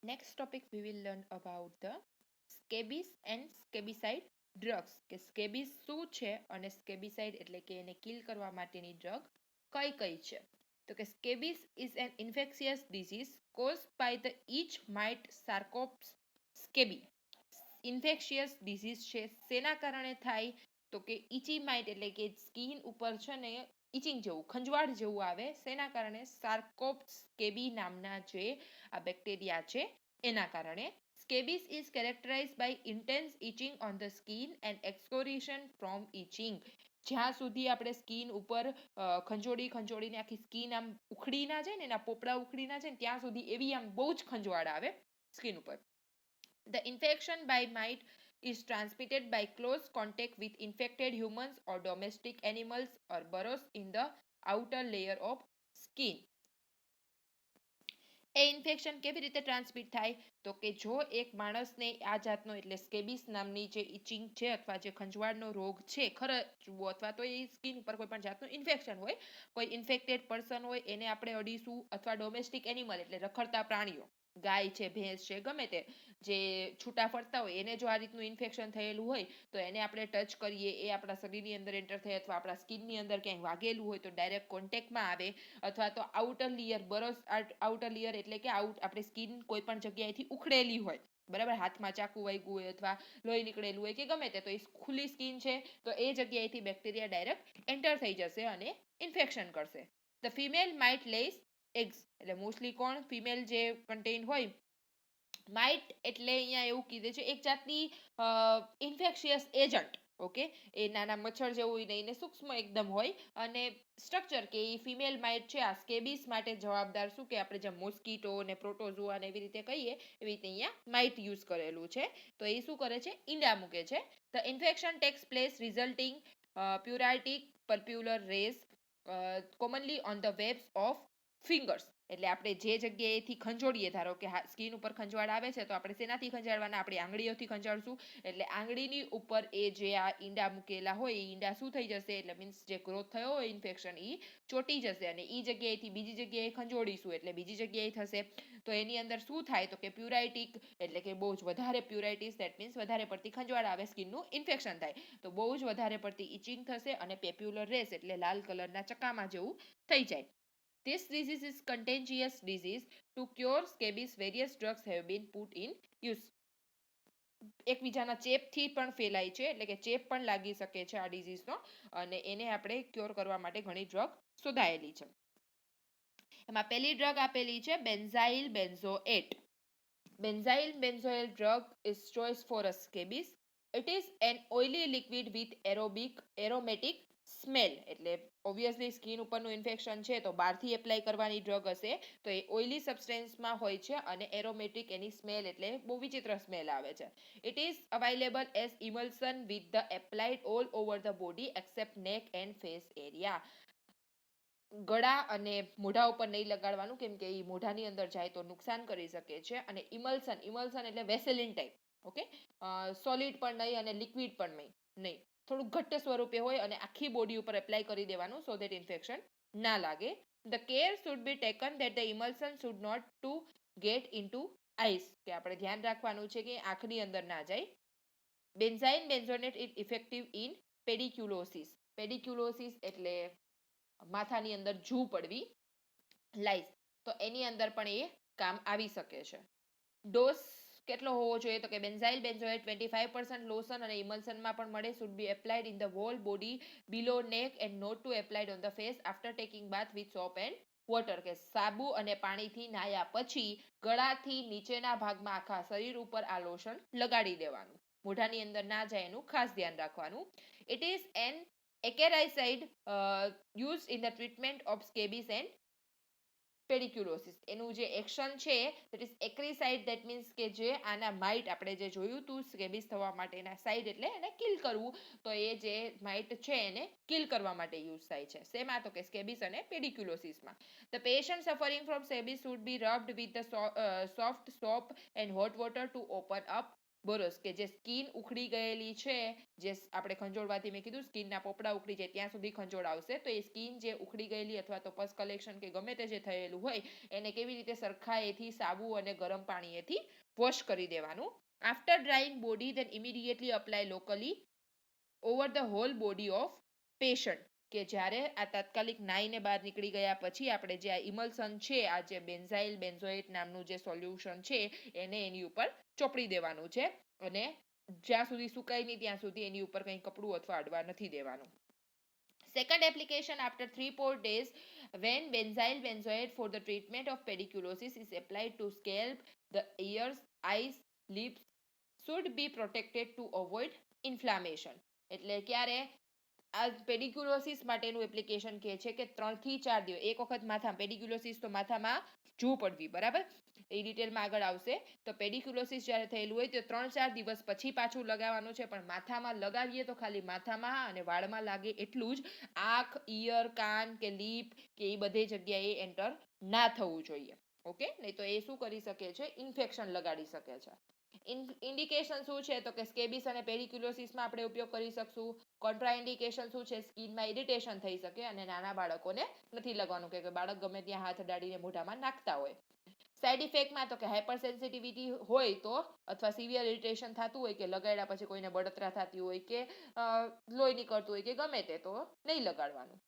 Next topic we will learn about the scabies and scabicide drugs કે સ્કેબીઝ શું છે અને સ્કેબિસાઇડ એટલે કે એને કિલ કરવા માટેની ડ્રગ કઈ કઈ છે. તો કે સ્કેબીઝ is an infectious disease caused by the itch mite sarcops scabies. Infectious disease છે શેના કારણે થાય તો કે ઇચી માઇટ એટલે કે સ્કિન ઉપર છે ને ઇચિંગ જેવું ખંજવાળ જેવું આવે શેના કારણે સાર્કોપ્સ સ્કેબી નામના જે આ બેક્ટેરિયા છે એના કારણે. Scabies is characterized by intense itching on the skin and excoriation from itching. જ્યાં સુધી આપણે સ્કિન ઉપર ખંજોડીને આખી સ્કિન આમ ઉખડી ના જાય ને એના પોપડા ઉખડી ના જાય ને ત્યાં સુધી એવી આમ બહુ જ ખંજવાળ આવે સ્કિન ઉપર. The infection by mite is transmitted by close contact with infected humans or domestic animals or burrows in the outer layer of skin. A infection કેવી રીતે ટ્રાન્સમિટ થાય તો કે જો એક માણસને આ જાતનો એટલે સ્કેબિસ નામની જે ઇચિંગ છે અથવા જે ખંજવાળનો રોગ છે ખરચવો અથવા તો એ સ્કિન ઉપર કોઈ પણ જાતનું ઇન્ફેક્શન હોય, કોઈ ઇન્ફેક્ટેડ પર્સન હોય એને આપણે અડીશું અથવા ડોમેસ્ટિક એનિમલ એટલે રખડતા પ્રાણીઓ ગાય છે ભેંસ છે ગમે તે જે છૂટા ફરતા હોય એને જો આ રીતનું ઇન્ફેક્શન થયેલું હોય તો એને આપણે ટચ કરીએ એ આપણા શરીરની અંદર એન્ટર થાય અથવા આપણા સ્કિનની અંદર ક્યાંય વાગેલું હોય તો ડાયરેક્ટ કોન્ટેક્ટમાં આવે અથવા તો આઉટર લેયર બરસ આઉટર લેયર એટલે કે આપણી સ્કિન કોઈ પણ જગ્યાએથી ઉખડેલી હોય બરાબર હાથમાં ચાકુ વાગ્યું હોય અથવા લોહી નીકળેલું હોય કે ગમે તે તો એ ખુલ્લી સ્કિન છે તો એ જગ્યાએથી બેક્ટેરિયા ડાયરેક્ટ એન્ટર થઈ જશે અને ઇન્ફેક્શન કરશે. The female mite lays eggs એટલે મોસ્ટલી કોણ ફિમેલ જે કન્ટેન હોય માઇટ એટલે અહીંયા એવું કીધે છે એક જાતની ઇન્ફેક્શિયસ એજન્ટ. ઓકે એ નાના મચ્છર જેવું નહીં ને સૂક્ષ્મ એકદમ હોય અને સ્ટ્રક્ચર કે એ ફિમેલ માઇટ છે આ સ્કેબિસ માટે જવાબદાર શું કે આપણે જેમ મોસ્કીટો ને પ્રોટોઝોઆ ને એવી રીતે કહીએ એવી રીતે અહીંયા માઇટ યુઝ કરેલું છે. તો એ શું કરે છે ઈંડા મૂકે છે. The infection takes place resulting pruritic papular rash commonly on the webs of fingers. એટલે આપણે જે જગ્યાએથી ખંજોડીએ ધારો કે સ્કિન ઉપર ખંજવાળ આવે છે તો આપણે શેનાથી ખંજાડવાના આપણી આંગળીઓથી ખંજાડશું એટલે આંગળીની ઉપર એ જે આ ઈંડા મૂકેલા હોય એ ઈંડા શું થઈ જશે એટલે મીન્સ જે ગ્રોથ થયો હોય ઇન્ફેક્શન એ ચોટી જશે અને એ જગ્યાએથી બીજી જગ્યાએ ખંજોડીશું એટલે બીજી જગ્યાએ થશે. તો એની અંદર શું થાય તો કે પ્યુરાઇટિક એટલે કે બહુ જ વધારે પ્યુરાઇટિસ દેટ મીન્સ વધારે પડતી ખંજવાળ આવે સ્કિનનું ઇન્ફેક્શન થાય તો બહુ જ વધારે પડતી ઇચિંગ થશે અને પેપ્યુલર રેસ એટલે લાલ કલરના ચકામા જેવું થઈ જાય. This disease is contagious disease. To cure scabies, various drugs have been put in use. એકબીજાના ચેપથી પણ ફેલાય છે એટલે કે ચેપ પણ લાગી શકે છે આ ડિઝીઝનો અને એને આપણે ક્યોર કરવા માટે ઘણી ડ્રગ શોધાયેલી છે. એમાં પહેલી ડ્રગ આપેલી છે benzyl benzoate. Benzyl benzoyl drug is choice for a scabies. It is an oily liquid with aromatic smell એટલે ઓબ્વિયસલી સ્કિન ઉપરનું ઇન્ફેક્શન છે તો બહારથી એપ્લાય કરવાની ડ્રગ હશે તો એ ઓઇલી સબસ્ટેન્સમાં હોય છે અને એરોમેટિક એની સ્મેલ એટલે બહુ વિચિત્ર સ્મેલ આવે છે. It is available as emulsion with the applied all over the body accept નેક એન્ડ ફેસ એરિયા. ગળા અને મોઢા ઉપર નહીં લગાડવાનું કેમ કે એ મોઢાની અંદર જાય તો નુકસાન કરી શકે છે અને ઇમલ્સન એટલે વેસેલિન ટાઈપ. ઓકે સોલિડ પણ નહીં અને લિક્વિડ પણ નહીં થોડું ઘટ્ટ સ્વરૂપે હોય અને આખી બોડી ઉપર એપ્લાય કરી દેવાનું સો દેટ ઇન્ફેક્શન ના લાગે. The care should be taken that the emulsion should not to get into eyes કે આપણે ધ્યાન રાખવાનું છે કે આંખની અંદર ના જાય. બેન્ઝાઇન બેન્ઝોનેટ ઇઝ ઇફેક્ટિવ ઇન પેડિક્યુલોસિસ. પેડિક્યુલોસિસ એટલે માથાની અંદર જૂ પડવી લાઈસ તો એની અંદર પણ એ કામ આવી શકે છે. ડોઝ કેટલો હોવો જોઈએ તો કે બેન્ઝાઇલ બેન્ઝોએટ 25% લોશન અને ઇમલ્સનમાં પણ મળે should be applied in the whole body below neck and not to applied on the face after taking bath with soap and water કે સાબુ અને પાણીથી નાયા પછી ગળાથી નીચેના ભાગમાં આખા શરીર ઉપર આ લોશન લગાડી દેવાનું મોઢાની અંદર ના જાય એનું ખાસ ધ્યાન રાખવાનું. It is an acaricide used in the treatment of scabies and pediculosis. એનું જે એક્શન છે that is એક્રીસાઇડ that means કે જે આના માઇટ આપણે જે જોયું હતું સ્કેબિસ થવા માટેના સાઇડ એટલે એને કિલ કરવું તો એ જે માઇટ છે એને કિલ કરવા માટે યુઝ થાય છે. શેમાં તો કે સ્કેબિસ અને પેડિક્યુલોસિસમાં. The patient suffering from scabies should be rubbed with the soft soap and hot water to open up બોરોસ કે જે સ્કિન ઉખડી ગયેલી છે, જે આપણે ખંજોળવાથી મેં કીધું સ્કિનના પોપડા ઉખડી જાય ત્યાં સુધી ખંજોળ આવશે, તો એ સ્કિન જે ઉખડી ગયેલી અથવા તો પસ કલેક્શન કે ગમે તે જે થયેલું હોય એને કેવી રીતે સરખાએથી સાબુ અને ગરમ પાણીએથી વોશ કરી દેવાનું. After drying body then immediately apply locally over the whole body of patient, કે જ્યારે આ તાત્કાલિક નાઈને બહાર નીકળી ગયા પછી આપણે જે આ ઇમલ્સન છે, આ જે બેન્ઝાઇલ બેન્ઝોએટ નામનું જે સોલ્યુશન છે એને એની ઉપર ચોપડી દેવાનું છે અને જ્યાં સુધી સુકાય નહીં ત્યાં સુધી એની ઉપર કંઈ કપડું અથવા અડવા નથી દેવાનું. Second application after 3-4 days when benzyl benzoate for the treatment of pediculosis is applied to scalp, the ears, eyes, lips should be protected to avoid inflammation. એટલે ક્યારે આ પેડિક્યુલોસિસ માટેનું એપ્લિકેશન કહે છે કે 3 થી 4 દિવસ, એક વખત માથામાં પેડિક્યુલોસિસ તો માથામાં જૂ પડવી, બરાબર, એ ડિટેલમાં આગળ આવશે. તો પેડિક્યુલોસિસ જ્યારે થયેલું હોય તો 3-4 દિવસ પછી પાછું લગાવવાનું છે, પણ માથામાં લગાવીએ તો ખાલી માથામાં અને વાળમાં લાગે એટલું જ, આંખ, ઈયર, કાન કે લીપ કે એ બધી જગ્યાએ એન્ટર ના થવું જોઈએ. ઓકે, નહીં તો એ શું કરી શકે છે, ઇન્ફેક્શન લગાડી શકે છે. ઇન્ડિકેશન શું છે તો કે સ્કેબિસ અને પેડિક્યુલોસિસમાં આપણે ઉપયોગ કરી શકશું. કોન્ટ્રાઇન્ડિકેશન શું છે, સ્કિનમાં ઇરિટેશન થઈ શકે અને નાના બાળકોને નથી લગાવવાનું કે બાળક ગમે ત્યાં હાથ અડાડીને મોઢામાં નાખતા હોય. સાઇડ ઇફેક્ટમાં તો કે હાઇપર સેન્સિટિવિટી હોય તો, અથવા સિવિયર ઇરિટેશન થતું હોય કે લગાડ્યા પછી કોઈને બળતરા થતી હોય કે લોહી નીકળતું હોય કે ગમે તે, તો નહીં લગાડવાનું.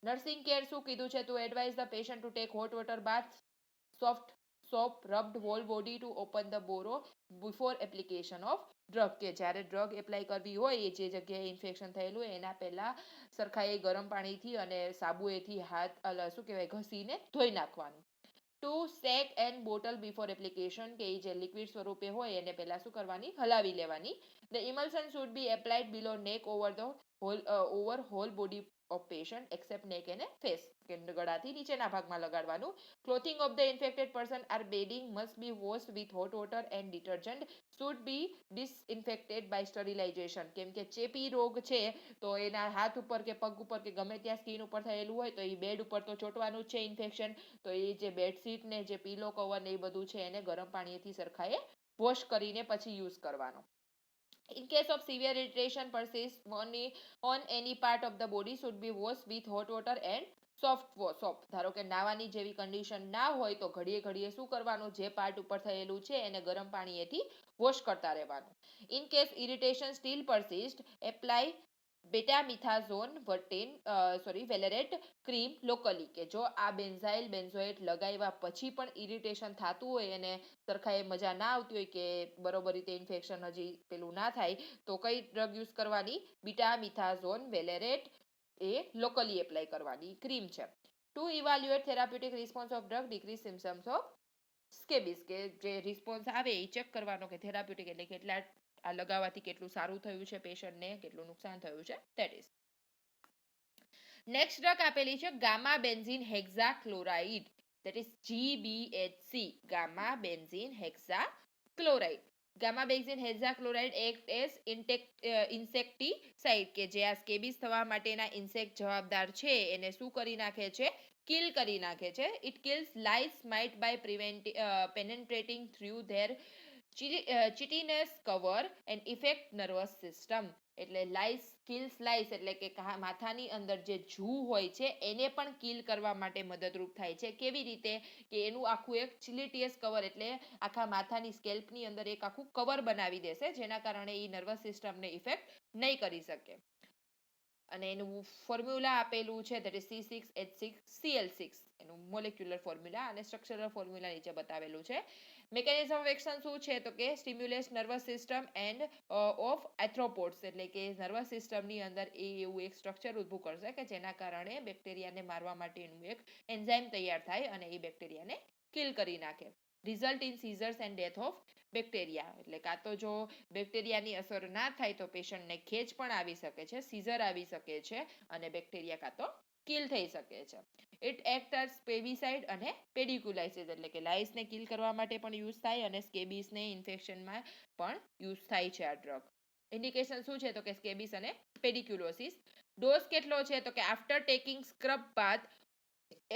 નર્સિંગ કેર શું કીધું છે, to advise the patient to take hot water bath, soft soap rubbed whole body to open the boro before application of drug, કે જ્યારે ડ્રગ એપ્લાય કરવી હોય એ જે જગ્યાએ ઇન્ફેક્શન થયેલું હોય એના પહેલા સરખાએ ગરમ પાણીથી અને સાબુએથી હાથ શું કહેવાય ઘસીને ધોઈ નાખવાનું. To shake and bottle before application, કે એ જે લિક્વિડ સ્વરૂપે હોય એને પહેલા શું કરવાની, હલાવી લેવાની. The emulsion should be applied below neck over whole body of patient except neck અને ફેસ, કે ગળાથી નીચેના ભાગમાં લગાડવાનું. Clothing of the infected person or bedding must be washed with hot water and detergent should be disinfected by sterilisation, કેમ કે ચેપી રોગ છે તો એના હાથ ઉપર કે પગ ઉપર કે ગમે ત્યાં સ્કિન ઉપર થયેલું હોય તો એ બેડ ઉપર તો ચોંટવાનું જ છે ઇન્ફેક્શન, તો એ જે બેડશીટ ને જે પીલો કવર ને એ બધું છે એને ગરમ પાણીથી સરખાએ વોશ કરીને પછી યુઝ કરવાનો. In case of severe irritation persist on any part of the body should be washed with hot water and soft soap. ધારો કે નાવાની જેવી કન્ડિશન ના હોય તો ઘડીએ ઘડીએ શું કરવાનું, જે પાર્ટ ઉપર થયેલું છે એને ગરમ પાણીએથી વોશ કરતા રહેવાનું. In case irritation still persist, apply betamethasone valerate cream locally, કે જો આ બેન્ઝાઇલ બેન્ઝોએટ લગાવ્યા પછી પણ ઇરિટેશન થતું હોય અને સરખાએ મજા ના આવતી હોય કે બરોબર રીતે ઇન્ફેક્શન હજી પેલું ના થાય, તો કઈ ડ્રગ યુઝ કરવાની, બીટામિથાઝોન વેલેરેટ એ લોકલી એપ્લાય કરવાની ક્રીમ છે. To evaluate therapeutic response of drug decrease symptoms of scabies, કે જે રિસ્પોન્સ આવે એ ચેક કરવાનો કે થેરાપ્યુટિક એટલે કેટલા આ લગાવવાથી કેટલું સારું થયું છે પેશન્ટને, કેટલું નુકસાન થયું છે, ધેટ ઇઝ. નેક્સ્ટ ડ્રગ આપેલી છે gamma benzene hexachloride, that is GBHC, gamma benzene hexachloride. Gamma benzene hexachloride act as insecticide, કે જે આ સ્કેબિસ થવા માટેના ઇન્સેક્ટ જવાબદાર છે એને શું કરી નાખે છે, કિલ કરી નાખે છે. It kills lice mite by penetrating through their chitinous cover and effect nervous system, એટલે લાઇસ કિલ્સ લાઇસ એટલે કે માથાની અંદર જે જૂ હોય છે એને પણ કિલ કરવા માટે મદદરૂપ થાય છે. કેવી રીતે, કે એનું આખું એક ચિલિટિયસ કવર એટલે આખા માથાની સ્કેલ્પની અંદર એક આખું કવર બનાવી દેશે, જેના કારણે એ નર્વસ સિસ્ટમને ઇફેક્ટ નહીં કરી શકે. અને એનું ફોર્મ્યુલા આપેલું છે, ધેટ ઇઝ C6H6Cl6, એનું મોલેક્યુલર ફોર્મ્યુલા અને સ્ટ્રક્ચરલ ફોર્મ્યુલા નીચે બતાવેલું છે. મેકેનિઝમ ઓફ એક્શન શું છે તો કે stimulate nervous system and of arthropods, એટલે કે નર્વસ સિસ્ટમની અંદર એ એવું એક સ્ટ્રક્ચર ઊભું કરશે કે જેના કારણે બેક્ટેરિયાને મારવા માટેનું એક એન્ઝાઇમ તૈયાર થાય અને એ બેક્ટેરિયાને કિલ કરી નાખે. Result in scissors and death of bacteria, એટલે કાં તો જો બેક્ટેરિયાની અસર ના થાય તો પેશન્ટને ખેંચ પણ આવી શકે છે, સીઝર આવી શકે છે અને બેક્ટેરિયા કાં તો કિલ થઈ શકે છે. ઇટ એક્ટ એઝ સ્પેબિસાઇડ અને પેડિક્યુલાઇસિસ, એટલે કે લાઇસને કિલ કરવા માટે પણ યુઝ થાય અને સ્કેબિસને ઇન્ફેક્શનમાં પણ યુઝ થાય છે આ ડ્રગ. ઇન્ડિકેશન શું છે તો કે સ્કેબિસ અને પેડિક્યુલોસિસ. ડોઝ કેટલો છે તો કે after taking scrub bath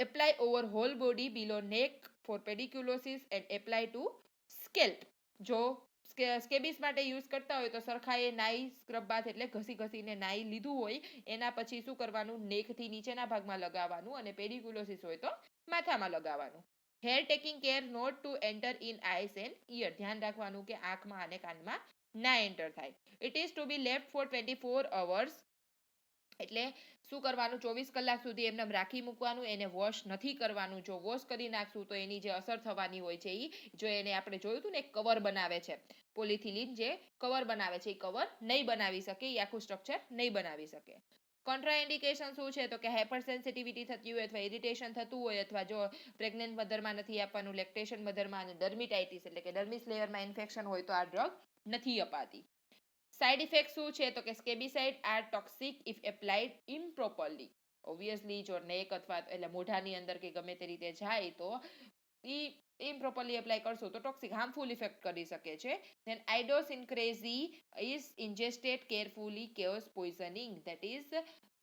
apply over whole body below neck for pediculosis and apply to scalp. જો સ્કેબિસ માટે યુઝ કરતા હોય તો સરખાએ નાઈ સ્ક્રબ બાથ એટલે ઘસીને નાઈ લીધું હોય એના પછી શું કરવાનું, નેકથી નીચેના ભાગમાં લગાવવાનું, અને પેડિક્યુલોસિસ હોય તો માથામાં લગાવવાનું. Hair taking care not to enter in eyes and ear, ધ્યાન રાખવાનું કે આંખમાં અને કાનમાં ના એન્ટર થાય. It is to be left for 24 hours, એટલે શું કરવાનું, 24 કલાક સુધી એમને રાખી મૂકવાનું, એને વોશ નથી કરવાનું. જો વોશ કરી નાખશું તો એની જે અસર થવાની હોય છે જો એને આપણે જોયું હતું ને કવર બનાવે છે, પોલિથિલિન જે કવર બનાવે છે એ કવર નહીં બનાવી શકે, એ આખું સ્ટ્રક્ચર નહીં બનાવી શકે. કોન્ટ્રાઇન્ડિકેશન શું છે તો કે હાઇપર સેન્સિટિવિટી થતી હોય અથવા ઇરિટેશન થતું હોય, અથવા જો પ્રેગ્નન્ટ મધરમાં નથી આપવાનું, લેક્ટેશન મધરમાં, અને ડર્મિટાઇટિસ એટલે કે ડર્મિસ લેયરમાં ઇન્ફેક્શન હોય તો આ ડ્રગ નથી અપાતી. સાઇડ ઇફેક્ટ શું છે તો કે scabicide are toxic if applied improperly. Obviously જો નેક અથવા એટલે મોઢાની અંદર કે ગમે તે રીતે જાય તો ઈ ઇમ્પ્રોપરલી એપ્લાય કરશો તો ટોક્સિક હાર્મફુલ ઇફેક્ટ કરી શકે છે. Then idiosyncrasy is ingested carefully chaos poisoning, that is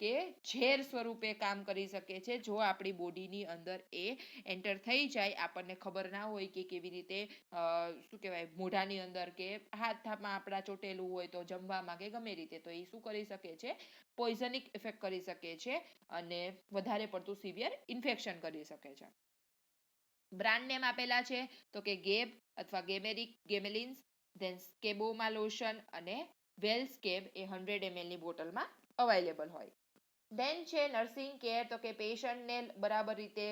કે ઝેર સ્વરૂપે કામ કરી શકે છે જો આપણી બોડીની અંદર એ એન્ટર થઈ જાય, આપણને ખબર ના હોય કે કેવી રીતે શું કહેવાય મોઢાની અંદર કે હાથમાં આપણા ચોટેલું હોય તો જમવામાં કે ગમે રીતે, તો એ શું કરી શકે છે, પોઈઝનિક ઇફેક્ટ કરી શકે છે અને વધારે પડતું સિવિયર ઇન્ફેક્શન કરી શકે છે. બ્રાન્ડ નેમ આપેલા છે તો કે ગેબ અથવા ગેમેરિક, ગેમેલિન્સ, ધેન સ્કેબોમા લોશન અને વેલસ્કેબ એ 100 ml ની બોટલમાં અવેલેબલ હોય. ધેન છે નર્સિંગ કેર, તો કે પેશન્ટને બરાબર રીતે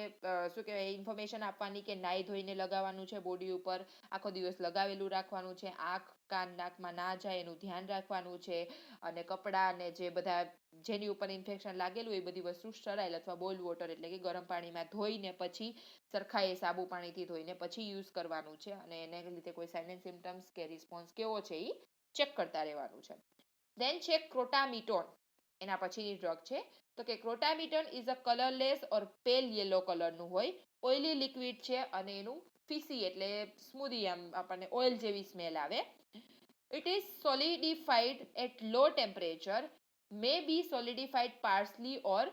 શું કહેવાય ઇન્ફોર્મેશન આપવાની કે નાઈ ધોઈને લગાવવાનું છે બોડી ઉપર, આખો દિવસ લગાવેલું રાખવાનું છે, આંખ કાન નાકમાં ના જાય એનું ધ્યાન રાખવાનું છે, અને કપડાં અને જે બધા જેની ઉપર ઇન્ફેક્શન લાગેલું એ બધી વસ્તુ સ્ટરાઇલ અથવા બોઇલ્ડ વોટર એટલે કે ગરમ પાણીમાં ધોઈને પછી સરખાએ સાબુ પાણીથી ધોઈને પછી યુઝ કરવાનું છે, અને એને લીધે કોઈ સાઇન એન્ડ સિમ્ટમ્સ કે રિસ્પોન્સ કેવો છે એ ચેક કરતા રહેવાનું છે. ધેન છે ક્રોટામિટોન, એના પછીની ડ્રગ છે તો કે ક્રોટામિટન ઇઝ અ કલરલેસ ઓર પેલ યેલો કલરનું હોય, ઓઇલી લિક્વિડ છે અને એનું ફીસી એટલે સ્મૂધી આમ આપણને ઓઇલ જેવી સ્મેલ આવે. It is solidified at low temperature, may be solidified partially or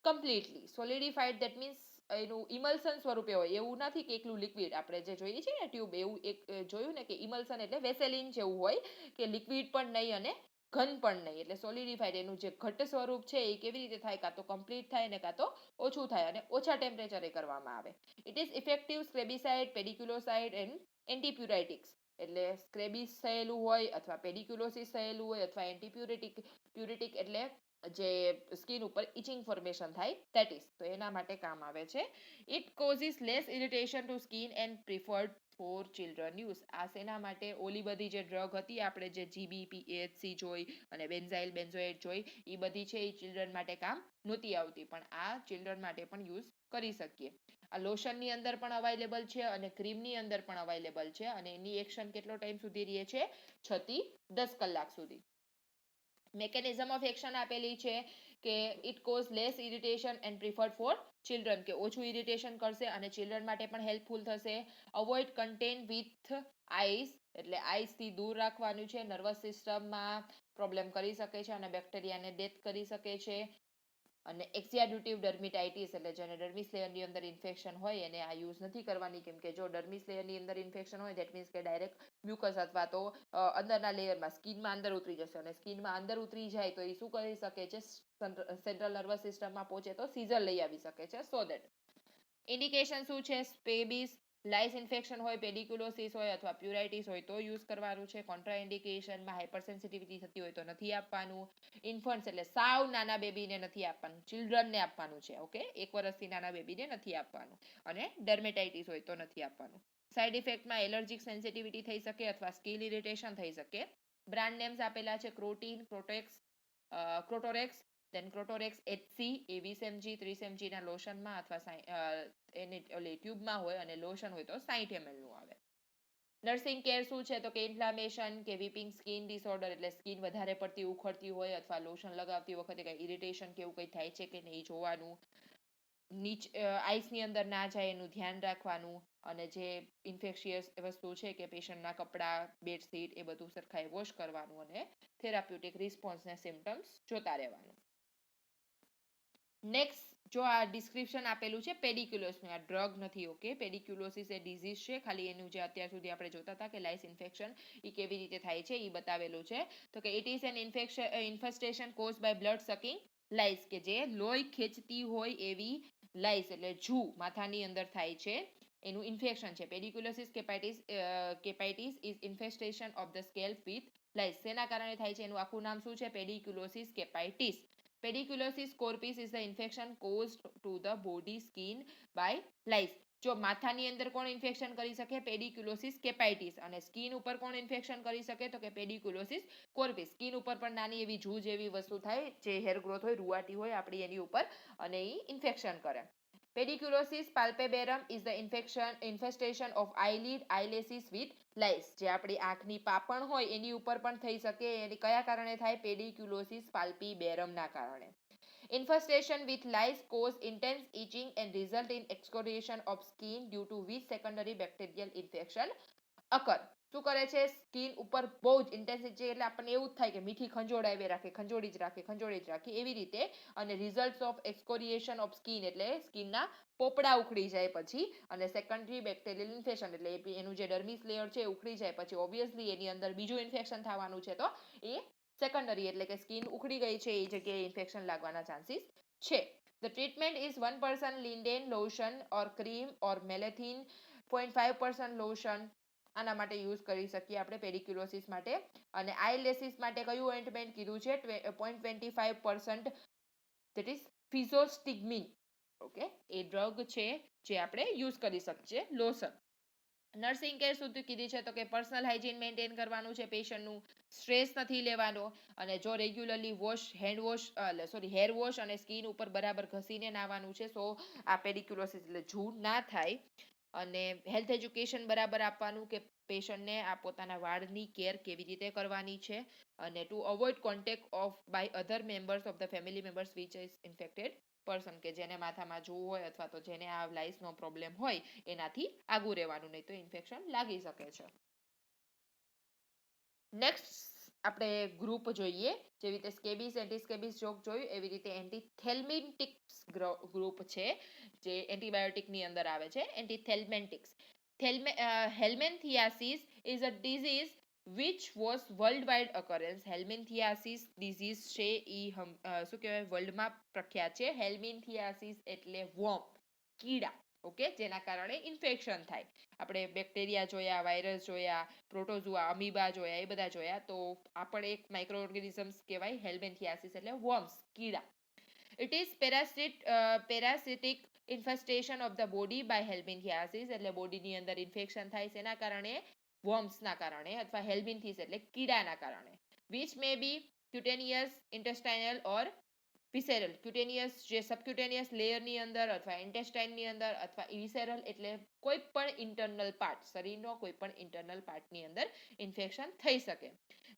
completely. Solidified that means એનું ઇમલ્સન સ્વરૂપે હોય, એવું નથી કે એકલું લિક્વિડ આપણે જે જોઈએ છે ને ટ્યુબ, એવું એક જોયું ને કે ઇમલ્સન એટલે વેસેલિન જેવું હોય કે લિક્વિડ પણ નહીં અને ઘન પણ નહીં, એટલે સોલિડિફાઈડ એનું જે ઘટ્ટ સ્વરૂપ છે એ કેવી રીતે થાય, કાં તો કમ્પ્લીટ થાય ને કાં તો ઓછું થાય, અને ઓછા ટેમ્પરેચરે કરવામાં આવે. ઇટ ઇઝ ઇફેક્ટિવ સ્ક્રેબિસાઇડ, પેડિક્યુલોસાઇડ એન્ડ એન્ટીપ્યુરાઇટિક્સ, એટલે સ્ક્રેબિસ થયેલું હોય અથવા પેડિક્યુલોસિસ થયેલું હોય અથવા એન્ટીપ્યુરેટિક એટલે જે સ્કિન ઉપર ઇચિંગ ફોર્મેશન થાય ધેટ ઇઝ, તો એના માટે કામ આવે છે. It causes less irritation to skin and preferred for children use. આ શેના માટે, ઓલી બધી જે ડ્રગ હતી આપણે જે GBPAHC જોઈ અને બેન્ઝાઇલ બેન્ઝોએટ જોઈ, એ બધી છે એ ચિલ્ડ્રન માટે કામ નહોતી આવતી, પણ આ ચિલ્ડ્રન માટે પણ યુઝ કરી શકીએ. આ લોશનની અંદર પણ અવેલેબલ છે અને ક્રીમની અંદર પણ અવેલેબલ છે, અને એની એક્શન કેટલો ટાઈમ સુધી રહે છે, 6 થી 10 કલાક સુધી. મેકેનિઝમ ઓફ એક્શન આપેલી છે કે it cause less irritation and preferred for children, કે ઓછું ઇરિટેશન કરશે અને ચિલ્ડ્રન માટે પણ હેલ્પફુલ થશે. અવોઇડ કન્ટેન્ટ વિથ આઈસ, એટલે આઈસથી દૂર રાખવાનું છે, નર્વસ સિસ્ટમમાં પ્રોબ્લેમ કરી શકે છે અને બેક્ટેરિયાને ડેથ કરી શકે છે. અને એક્ઝિયાડ્યુટિવ ડર્મિટાઇટિસ એટલે જેને ડર્મિસ લેયરની અંદર ઇન્ફેક્શન હોય એને આ યુઝ નથી કરવાની, કેમ કે જો ડર્મિસ લેયરની અંદર ઇન્ફેક્શન હોય ધેટ મીન્સ કે ડાયરેક્ટ મ્યુકસ અથવા તો અંદરના લેયરમાં સ્કિનમાં અંદર ઉતરી જશે, અને સ્કિનમાં અંદર ઉતરી જાય તો એ શું કરી શકે છે, સેન્ટ્રલ નર્વસ સિસ્ટમમાં પહોંચે તો સીઝર લઈ આવી શકે છે. સો દેટ ઇન્ડિકેશન શું છે, સ્પેબિસ, લાઇસ ઇન્ફેક્શન હોય, પેડિક્યુલોસિસ હોય અથવા પ્યુરાઇટિસ હોય તો યુઝ કરવાનું છે. કોન્ટ્રાઇન્ડિકેશનમાં હાઇપર સેન્સિટિવિટી થતી હોય તો નથી આપવાનું. ઇન્ફન્ટ્સ એટલે સાવ નાના બેબીને નથી આપવાનું, ચિલ્ડ્રનને આપવાનું છે. ઓકે, 1 વર્ષથી નાના બેબીને નથી આપવાનું, અને ડર્મેટાઇટિસ હોય તો નથી આપવાનું. સાઇડ ઇફેક્ટમાં એલર્જીક સેન્સિટિવિટી થઈ શકે અથવા સ્કિન ઇરિટેશન થઈ શકે. બ્રાન્ડ નેમ્સ આપેલા છે ક્રોટીન, પ્રોટેક્સ, ક્રોટોરેક્સ, ધેન ક્રોટોરેક્સ HC એ 20 mg 30 mg ના લોશનમાં અથવા એની ઓલી ટ્યુબમાં હોય, અને લોશન હોય તો 60 ml નું આવે. નર્સિંગ કેર શું છે તો કે ઇન્ફ્લામેશન કે વીપિંગ સ્કિન ડિસઓર્ડર એટલે સ્કિન વધારે પડતી ઉખડતી હોય અથવા લોશન લગાવતી વખતે કંઈ ઇરિટેશન કે એવું કંઈ થાય છે કે નહીં જોવાનું. આઈસની અંદર ના જાય એનું ધ્યાન રાખવાનું, અને જે ઇન્ફેક્શિયસ વસ્તુ છે કે પેશન્ટના કપડાં, બેડશીટ એ બધું સરખાએ વોશ કરવાનું, અને થેરાપ્યુટિક રિસ્પોન્સ ને સિમ્ટમ્સ જોતા રહેવાનું. નેક્સ્ટ જો આ ડિસ્ક્રિપ્શન આપેલું છે પેડિક્યુલોસનું, આ ડ્રગ નથી. ઓકે, પેડિક્યુલોસિસ એ ડિઝીઝ છે, ખાલી એનું જે અત્યાર સુધી આપણે જોતા હતા કે લાઇસ ઇન્ફેક્શન એ કેવી રીતે થાય છે એ બતાવેલું છે. તો કે it is an infestation cause by blood sucking lice, કે જે લોહી ખેંચતી હોય એવી લાઇસ એટલે જૂ માથાની અંદર થાય છે, એનું ઇન્ફેક્શન છે. Pediculosis capitis is infestation of the scalp with lice. શેના કારણે થાય છે? એનું આખું નામ શું છે? Pediculosis કેપાઇટિસ. Pediculosis corpus is the infection caused to the body skin by lice. જો માથાની અંદર કોણ ઇન્ફેક્શન કરી શકે? પેડિક્યુલોસિસ કેપાઇટિસ. અને સ્કિન ઉપર કોણ ઇન્ફેક્શન કરી શકે? તો કે પેડિક્યુલોસિસ કોર્પિસ. સ્કિન ઉપર પણ નાની એવી જૂ જેવી વસ્તુ થાય, જે હેર ગ્રોથ હોય, રૂવાટી હોય આપણી એની ઉપર, અને એ ઇન્ફેક્શન કરે. Pediculosis palpebrarum is the infestation of eyelid eyelashes with lice. જે આપણી આંખની પાપણ હોય એની ઉપર પણ થઈ શકે. એની કયા કારણે થાય? પેડિક્યુલોસિસ પાલ્પીબેરમ ના કારણે. Infestation with lice cause intense itching and result in excoriation of skin due to which secondary bacterial infection occur. શું કરે છે? સ્કિન ઉપર બહુ જ ઇન્ટેન્સિટી, એટલે આપણને એવું જ થાય કે મીઠી ખંજોડાવી રાખે, ખંજોડી જ રાખે એવી રીતે. અને રિઝલ્ટ ઓફ એક્સકોરિએશન ઓફ સ્કિન એટલે સ્કિનના પોપડા ઉખડી જાય પછી, અને સેકન્ડરી બેક્ટેરિયલ ઇન્ફેક્શન એટલે એનું જે ડર્મિસ લેયર છે એ ઉખડી જાય પછી ઓબ્વિયસલી એની અંદર બીજું ઇન્ફેક્શન થવાનું છે, તો એ સેકન્ડરી એટલે કે સ્કિન ઉખડી ગઈ છે એ જગ્યાએ ઇન્ફેક્શન લાગવાના ચાન્સીસ છે. The treatment is 1% linden lotion or cream or malathion 0.5% lotion. આના માટે યુઝ કરી શકીએ આપણે પેડિક્યુલોસિસ માટે. અને આઈલેસિસ માટે કયું ઓઇન્ટમેન્ટ કીધું છે? 0.25% that is ફિઝોસ્ટિગ્મિન. ઓકે, એ ડ્રગ છે જે આપણે યુઝ કરી શકીએ, લોશન. નર્સિંગ કેર શું કીધી છે? તો કે પર્સનલ હાઇજીન મેન્ટેન કરવાનું છે પેશન્ટનું, સ્ટ્રેસ નથી લેવાનો, અને જો રેગ્યુલરલી હેર વોશ અને સ્કિન ઉપર બરાબર ઘસીને નાવાનું છે. સો આ પેડિક્યુલોસિસ એટલે જૂ ના થાય. અને હેલ્થ એજ્યુકેશન બરાબર આપવાનું કે પેશન્ટને આ પોતાના વાળની કેર કેવી રીતે કરવાની છે, અને to avoid contact of by other members of the family members which is infected person, કે જેને માથામાં જૂ હોય અથવા તો જેને આ લાઇસનો પ્રોબ્લેમ હોય એનાથી આગું રહેવાનું, નહીં તો ઇન્ફેક્શન લાગી શકે છે. નેક્સ્ટ આપણે ગ્રુપ જોઈએ. જેવી રીતે સ્કેબિસ એન્ટીસ્કેબિસ જોયું, એવી રીતે એન્ટીથેલ્મિન્ટિક્સ ગ્રુપ છે જે એન્ટીબાયોટિકની અંદર આવે છે. Antihelmintics. Helminthiasis is a disease which was worldwide occurrence. Helminthiasis disease છે એ શું કહેવાય, વર્લ્ડમાં પ્રખ્યાત છે. હેલ્મિન્થિયાસિસ એટલે વર્મ, કીડા. ઓકે, જેના કારણે ઇન્ફેક્શન થાય. આપણે બેક્ટેરિયા જોયા, વાયરસ જોયા, પ્રોટોઝુઆ, અમીબા જોયા, એ બધા જોયા. તો આ પણ એક માઇક્રો ઓર્ગેનિઝમ્સ કહેવાય. હેલ્મિન્થિયાસિસ એટલે વર્મ્સ, કીડા. It is parasitic infestation of the body by helminthiasis. એટલે બોડીની અંદર ઇન્ફેક્શન થાય છે એના કારણે, વર્મ્સના કારણે, અથવા હેલ્મિન્થિસ એટલે કીડાના કારણે. which may be cutaneous, intestinal or વિસેરલ. ક્યુટેનિયસ જે સબક્યુટેનિયસ લેયરની અંદર, અથવા ઇન્ટેસ્ટાઇનની અંદર, અથવા વિસેરલ એટલે કોઈ પણ ઇન્ટરનલ પાર્ટ, શરીરનો કોઈ પણ ઇન્ટરનલ પાર્ટની અંદર ઇન્ફેક્શન થઈ શકે.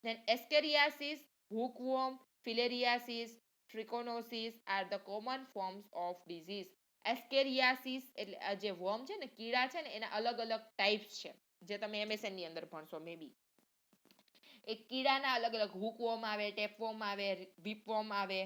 Then ascariasis, hookworm, filariasis, trichinosis are the common forms of disease. Ascariasis એટલે આ જે વર્મ છે ને, કીડા છે ને, એના અલગ અલગ ટાઈપ્સ છે, જે તમે MSN ની અંદર ભણશો મે બી. એ કીડાના અલગ અલગ હૂકવોર્મ આવે, ટેપવોર્મ આવે, વિપવોર્મ આવે,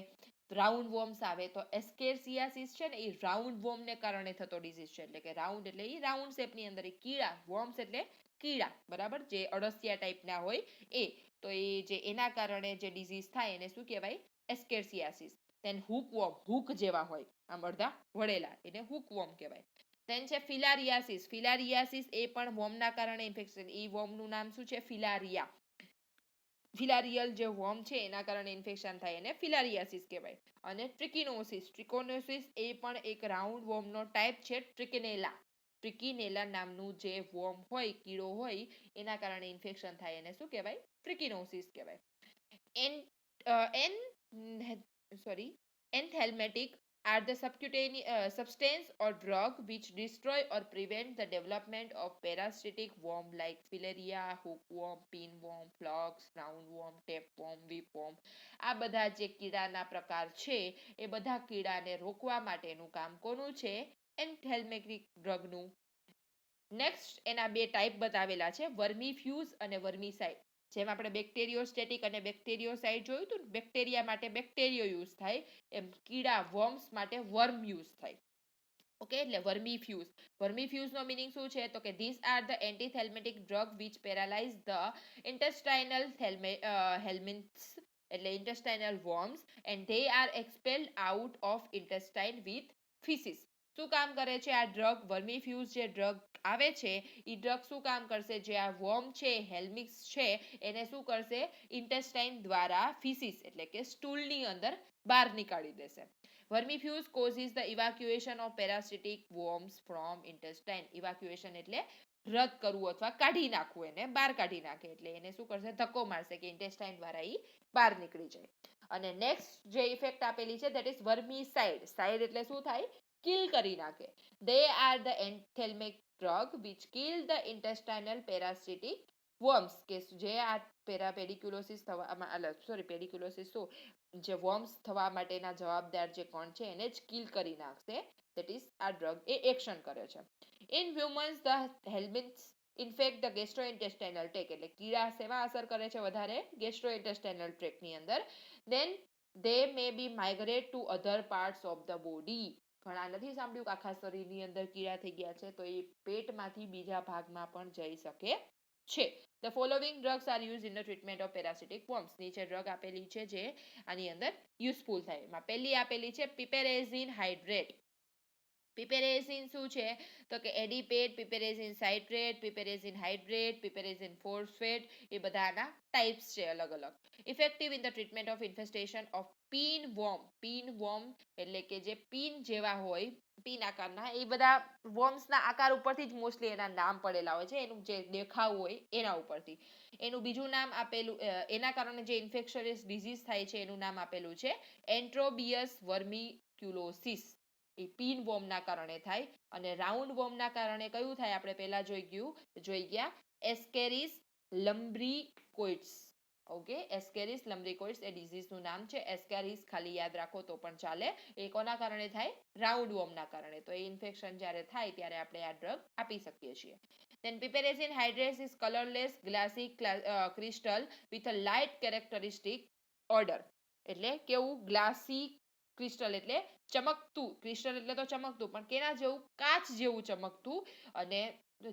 રાઉન્ડ વોર્મ્સ આવે. તો એસ્કેરિયાસિસ છે ને, એ રાઉન્ડ વોર્મને કારણે થતો ડિઝીઝ છે. એટલે કે રાઉન્ડ એટલે એ રાઉન્ડ શેપની અંદર એ કીડા, વોર્મ્સ એટલે કીડા, બરાબર, જે અળસિયા ટાઈપના હોય એ. તો એ જે એના કારણે જે ડિઝીઝ થાય એને શું કહેવાય? એસ્કેરિયાસિસ. ધેન હૂકવોર્મ, હૂક જેવા હોય આમ અડધા વળેલા, એને હૂકવોર્મ કહેવાય. ધેન છે ફિલારિયાસિસ. ફિલારિયાસિસ એ પણ વોર્મના કારણે ઇન્ફેક્શન. એ વોર્મનું નામ શું છે? ફિલારિયા. ફિલારિયલ જે વર્મ છે એના કારણે ઇન્ફેક્શન થાય એને ફિલારિયાસિસ કહેવાય. અને ટ્રિકિનોસિસ. ટ્રિકોનોસિસ એ પણ એક રાઉન્ડ વર્મનો ટાઈપ છે. ટ્રિકિનેલા નામનું જે વર્મ હોય, કીડો હોય, એના કારણે ઇન્ફેક્શન થાય એને શું કહેવાય? ટ્રિકિનોસિસ કહેવાય. Enthelmatic are the substance or drug which destroy or prevent the development of parasitic worm like filaria, hookworm, pinworm, phlox, roundworm, tapeworm, whipworm. આ બધા જે કીડાના પ્રકાર છે એ બધા કીડાને રોકવા માટેનું કામ કોનું છે? એન્થેલ્મેટિક ડ્રગનું. નેક્સ્ટ એના બે ટાઈપ બતાવેલા છે, વર્મીફ્યુઝ અને વર્મીસાઇડ. જેમ આપણે બેક્ટેરિયોસ્ટેટિક અને બેક્ટેરિયોસાઇડ જોયું હતું, બેક્ટેરિયા માટે બેક્ટેરિયો યુઝ થાય, એમ કીડા વર્મ્સ માટે વર્મ યુઝ થાય. ઓકે, એટલે વર્મીફ્યુઝ નો મીનિંગ શું છે તો કે these are the anthelmintic drug which paralyse the intestinal helminths એટલે intestinal worms and they are expelled out of intestine with faeces. શું કામ કરે છે આ ડ્રગ? વર્મીફ્યુઝ જે ડ્રગ આવે છે એ ડ્રગ શું કામ કરશે? જે આ વર્મ છે, હેલ્મિક્સ છે, એને શું કરશે? ઇન્ટેસ્ટાઇન દ્વારા ફીસીસ એટલે કે સ્ટૂલની અંદર બહાર નીકાળી દેશે. Vermifuge causes the evacuation of parasitic worms from intestine. Evacuation એટલે રદ કરવું અથવા કાઢી નાખવું, એને બહાર કાઢી નાખે એટલે એને શું કરશે? ધક્કો મારશે કે ઇન્ટેસ્ટાઇન દ્વારા ઈ બહાર નીકળી જાય. અને નેક્સ્ટ જે ઇફેક્ટ આપેલી છે ધેટ ઇઝ વર્મીસાઇડ. સાઇડ એટલે શું થાય? કિલ કરી નાખે. They are the enthelmic drug which kill the intestinal parasitic worms કે જે આ પેડિક્યુલોસિસ પેડિક્યુલોસિસ જે વર્મ્સ થવા માટેના જવાબદાર જે કણ છે એને જ કિલ કરી નાખશે. ધેટ ઇઝ આ ડ્રગ એ એક્શન કરે છે. In humans the helminths infect the gastrointestinal tract એટલે કીડા શેમાં અસર કરે છે વધારે? ગેસ્ટ્રોઇન્ટેસ્ટાઇનલ ટ્રેકની અંદર. Then they may be migrate to other parts of the body. ઘણા નથી સાંભળ્યું કે આખા શરીરની અંદર કીડા થઈ ગયા છે તો એ પેટમાંથી બીજા ભાગમાં પણ જઈ શકે છે. The following drugs are used in the treatment of parasitic worms. નીચે ડ્રગ આપેલી છે જે આની અંદર યુઝફુલ થાય. એમાં પહેલી આપેલી છે પિપેરેઝિન હાઇડ્રેટ. પિપેરેઝિન શું છે તો કે adipate, piperazine citrate, piperazine hydrate, piperazine phosphate એ બધાના ટાઇપ્સ છે અલગ અલગ. Effective in the treatment of infestation of pinworm. Pinworm એટલે કે જે પિન જેવા હોય, પિન આકારના, એ બધા વર્મ્સના આકાર ઉપરથી જ મોસ્ટલી એના નામ પડેલા હોય છે, એનું જે દેખાવ હોય એના ઉપરથી. એનું બીજું નામ આપેલું, એના કારણે જે ઇન્ફેક્શિયસ ડિઝીઝ થાય છે એનું નામ આપેલું છે એન્ટ્રોબિયસ વર્મિક્યુલોસિસ. એ પિન વર્મના કારણે થાય. અને રાઉન્ડ વર્મના કારણે કયું થાય? આપણે પહેલા જોઈ ગયા એસ્કેરિસ લમ્બ્રિકોઇડ્સ. ઓકે, એસ્કેરિસ લમ્બ્રિકોઇડ્સ એ ડિઝીઝનું નામ છે. એસ્કેરિસ ખાલી યાદ રાખો તો પણ ચાલે. એ કોના કારણે થાય? રાઉન્ડ વર્મના કારણે. તો એ ઇન્ફેક્શન જ્યારે થાય ત્યારે આપણે આ ડ્રગ આપી શકીએ છીએ. Then piperazine hydrates is colorless glassy crystal with a light characteristic odor. એટલે કેવું? ગ્લાસી ક્રિસ્ટલ એટલે ચમકતું. ક્રિસ્ટલ એટલે તો ચમકતું, પણ કેના જેવું? કાચ જેવું ચમકતું અને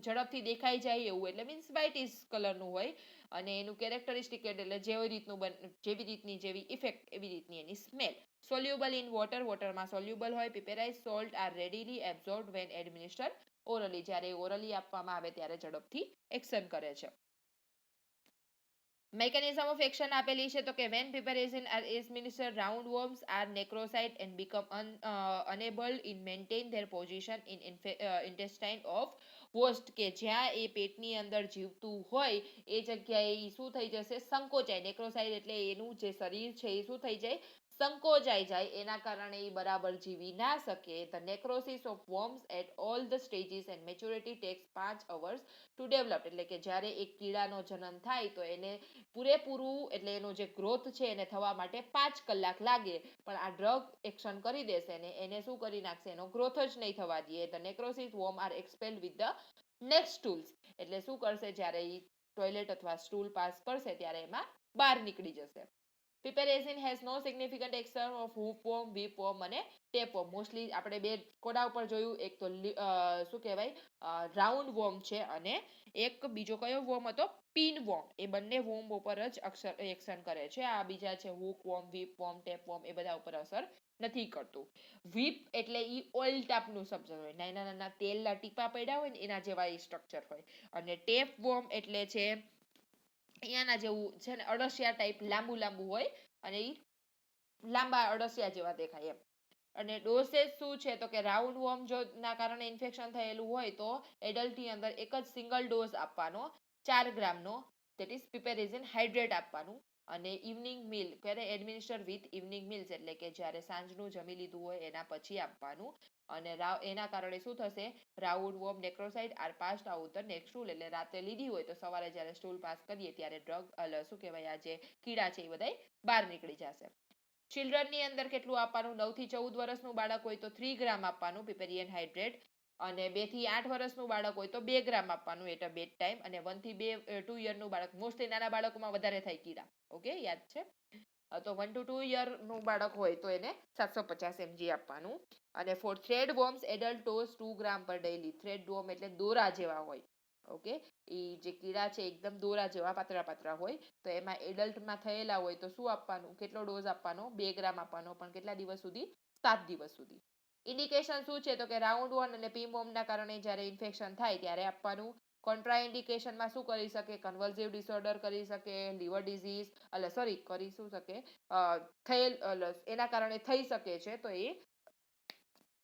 ઝડપથી દેખાઈ જાય એવું, એટલે મીન્સ વ્હાઇટિશ કલરનું હોય. અને એનું કેરેક્ટરિસ્ટિક એટલે જેવી રીતની ઇફેક્ટ એવી રીતની એની સ્મેલ. સોલ્યુબલ ઇન વોટર, વોટરમાં સોલ્યુબલ હોય. Piperazine salt are readily absorbed when administered orally. જ્યારે ઓરલી આપવામાં આવે ત્યારે ઝડપથી એક્શન કરે છે. મેકેનિઝમ ઓફ એક્શન આપેલી છે તો કે when piperazine is administered, roundworms are necrocyte and become unable in maintain their position in intestine of host. કે જ્યાં એ પેટની અંદર જીવતું હોય એ જગ્યાએ શું થઈ જશે? સંકોચાય. નેક્રોસાઇટ એટલે એનું જે શરીર છે એ શું થઈ જાય? સંકોચાઈ જાય. એના કારણે એ બરાબર જીવી ના શકે. The necrosis of worms at all the stages and maturity takes 5 hours to develop. એટલે કે જ્યારે એક કીડાનો જન્મ થાય તો એને પૂરેપૂરું એટલે એનો જે ગ્રોથ છે એને થવા માટે 5 કલાક લાગે. પણ આ ડ્રગ એક્શન કરી દેશે ને એને શું કરી નાખશે? એનો ગ્રોથ જ નહીં થવા દે. The necrosis worm are expelled with the next stools. એટલે શું કરશે? જ્યારે એ ટોયલેટ અથવા સ્ટૂલ પાસ કરશે ત્યારે એમાં બહાર નીકળી જશે. Piperazine has no significant action of hookworm, whipworm અને tapeworm. મોસ્ટલી આપણે બે કોડા ઉપર જોયું, એક તો શું કહેવાય રાઉન્ડ વર્મ છે અને એક બીજો કયો વર્મ હતો? Pin worm. એ બંને વર્મ ઉપર જ એક્શન કરે છે. આ બીજા છે હુકવર્મ, whipworm, tapeworm એ બધા ઉપર અસર નથી કરતું. whip એટલે ઈ ઓઇલ ટાઈપનું સબ્સ્ટન્સ હોય, નાના નાના તેલના ટીપા પડ્યા હોય ને એના જેવા એ સ્ટ્રક્ચર હોય. અને ટેપવર્મ એટલે છે અહીંયાના જેવું છે ને, અળસિયા ટાઈપ લાંબુ લાંબુ હોય અને ઈ લાંબા અળસિયા જેવા દેખાય એમ. અને ડોસેજ શું છે તો કે રાઉન્ડ વર્મ જો ના કારણે ઇન્ફેક્શન થયેલું હોય તો એડલ્ટની અંદર એક જ સિંગલ ડોઝ આપવાનો 4 ગ્રામનો, ધેટ ઇઝ પિપેરેઝિન હાઇડ્રેટ આપવાનું. અને ઇવનિંગ મીલ ક્યારે એડમિનિસ્ટર વિથ ઇવનિંગ મીલ્સ એટલે કે જ્યારે સાંજનું જમી લીધું હોય એના પછી આપવાનું. અને એના કારણે શું થશે? Round worm necrocyte are passed out the next stool. એટલે રાતે લીધી હોય તો સવારે જ્યારે સ્ટૂલ પાસ કરીએ ત્યારે ડ્રગ શું કહેવાય આ જે કીડા છે એ બધા બહાર નીકળી જશે. ચિલ્ડ્રનની અંદર કેટલું આપવાનું? 9 થી 14 વર્ષનું બાળક હોય તો 3 ગ્રામ આપવાનું પિપેરિયન હાઇડ્રેટ. અને 2 થી 8 વર્ષનું બાળક હોય તો 2 ગ્રામ આપવાનું એટ અ બેડ ટાઈમ, અને 1 થી 2 યરનું બાળક, મોસ્ટલી નાના બાળકોમાં વધારે થાય કીડા, ઓકે, યાદ છે. તો 1 to 2 યરનું બાળક હોય તો એને 750 mg આપવાનું. અને for thread worms adult dose 2 gram per daily. Thread warm એટલે દોરા જેવા હોય, ઓકે, એ જે કીડા છે એકદમ દોરા જેવા પાતળા પાતળા હોય, તો એમાં એડલ્ટમાં થયેલા હોય તો શું આપવાનું, કેટલો ડોઝ આપવાનો, 2 ગ્રામ આપવાનો, પણ કેટલા દિવસ સુધી, 7 દિવસ સુધી. ઇન્ડિકેશન શું છે તો કે રાઉન્ડ વન અને પિનવોર્મના કારણે જ્યારે ઇન્ફેક્શન થાય ત્યારે આપવાનું. કોન્ટ્રા ઇન્ડિકેશનમાં શું કરી શકે, કન્વલ્સિવ ડિસઓર્ડર કરી શકે, લીવર ડિઝીઝ, એટલે સોરી કરી શું શકે, થયેલ એના કારણે થઈ શકે છે, તો એ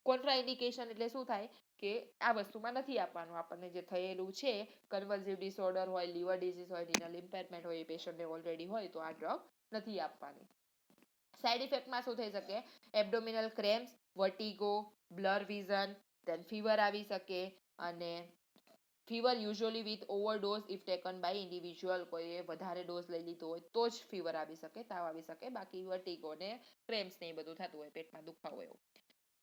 કોન્ટ્રા ઇન્ડિકેશન એટલે શું થાય કે આ વસ્તુમાં નથી આપવાનું. આપણને જે થયેલું છે, કન્વલ્સિવ ડિસઓર્ડર હોય, લીવર ડિઝીઝ હોય, રિનલ ઇમ્પેરમેન્ટ હોય, એ પેશન્ટને ઓલરેડી હોય તો આ ડ્રગ નથી આપવાની. સાઇડ ઇફેક્ટમાં શું થઈ શકે, abdominal cramps, vertigo, blur vision, then fever આવી શકે, અને fever usually with overdose if taken by individual, કોઈએ વધારે ડોઝ લઈ લીધો હોય તો જ ફીવર આવી શકે, તાવ આવી શકે, બાકી વર્ટિગો ને ક્રેમ્સ ને એ બધું થતું હોય, પેટમાં દુખાવો એવું.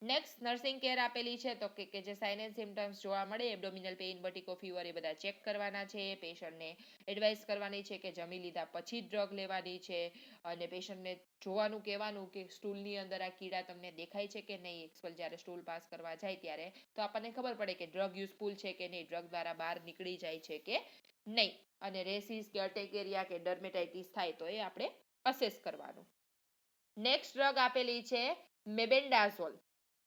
નેક્સ્ટ નર્સિંગ કેર આપેલી છે તો કે જે સાઇન એન્ડ સિમ્ટમ્સ જોવા મળે, એબ્ડોમિનલ પેઇન, વર્ટિગો, ફીવર, એ બધા ચેક કરવાના છે. પેશન્ટને એડવાઇસ કરવાની છે કે જમી લીધા પછી જ ડ્રગ લેવાની છે, અને પેશન્ટને જોવાનું કહેવાનું કે સ્ટૂલની અંદર આ કીડા તમને દેખાય છે કે નહીં. એક્સપલ જ્યારે સ્ટૂલ પાસ કરવા જાય ત્યારે તો આપણને ખબર પડે કે ડ્રગ યુઝફુલ છે કે નહીં, ડ્રગ દ્વારા બહાર નીકળી જાય છે કે નહીં, અને રેસિસ કે અટેકેરિયા કે ડર્મેટાઇટિસ થાય તો એ આપણે અસેસ કરવાનું. નેક્સ્ટ ડ્રગ આપેલી છે મેબેન્ડાઝોલ.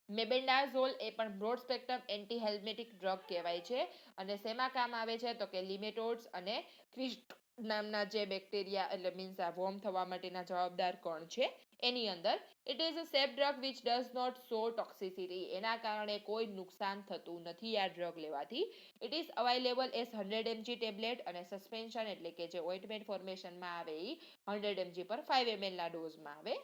મેબેન્ડાઝોલ એ પણ બ્રોડ સ્પેક્ટ્રમ એન્ટી હેલ્મેટિક ડ્રગ કહેવાય છે, અને શેમાં કામ આવે છે તો કે લિમેટોડ્સ અને ક્રિસ્ટ નામના જે બેક્ટેરિયા એટલે મીન્સ આ વોર્મ થવા માટેના જવાબદાર કણ છે એની અંદર. It is a safe drug which does not show toxicity. એના કારણે કોઈ નુકસાન થતું નથી આ ડ્રગ લેવાથી. It is available as 100 mg tablet, અને સસ્પેન્શન એટલે કે જે ઓઇન્ટમેન્ટ ફોર્મેશનમાં આવે એ 100 mg પર 5 ml ના ડોઝમાં આવે.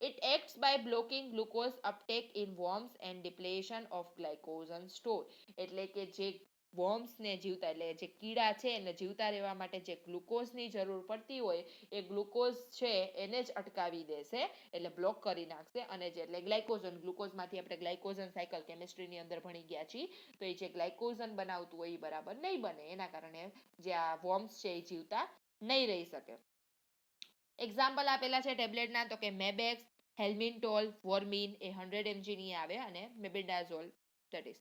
It acts by blocking glucose uptake in worms and depletion of glycogen store. એટલે કે જે worms ને જીવતા એટલે જે કીડા છે એને જીવતા રહેવા માટે જે ગ્લુકોઝની જરૂર પડતી હોય એ ગ્લુકોઝ છે એને જ અટકાવી દેશે, એટલે બ્લોક કરી નાખશે. અને જે એટલે ગ્લાયકોઝન, ગ્લુકોઝમાંથી આપણે ગ્લાયકોઝન સાયકલ કેમિસ્ટ્રીની અંદર ભણી ગયા છીએ, તો એ જે ગ્લાયકોઝન બનાવતું હોય એ બરાબર નહીં બને, એના કારણે જે આ worms છે એ જીવતા નહીં રહી શકે. એક્ઝામ્પલ આપેલા છે ટેબ્લેટના તો કે મેબેક્સ, હેલ્મિન્ટોલ, વોર્મિન એ 100 mg ની આવે, અને મેબેન્ડાઝોલ that is.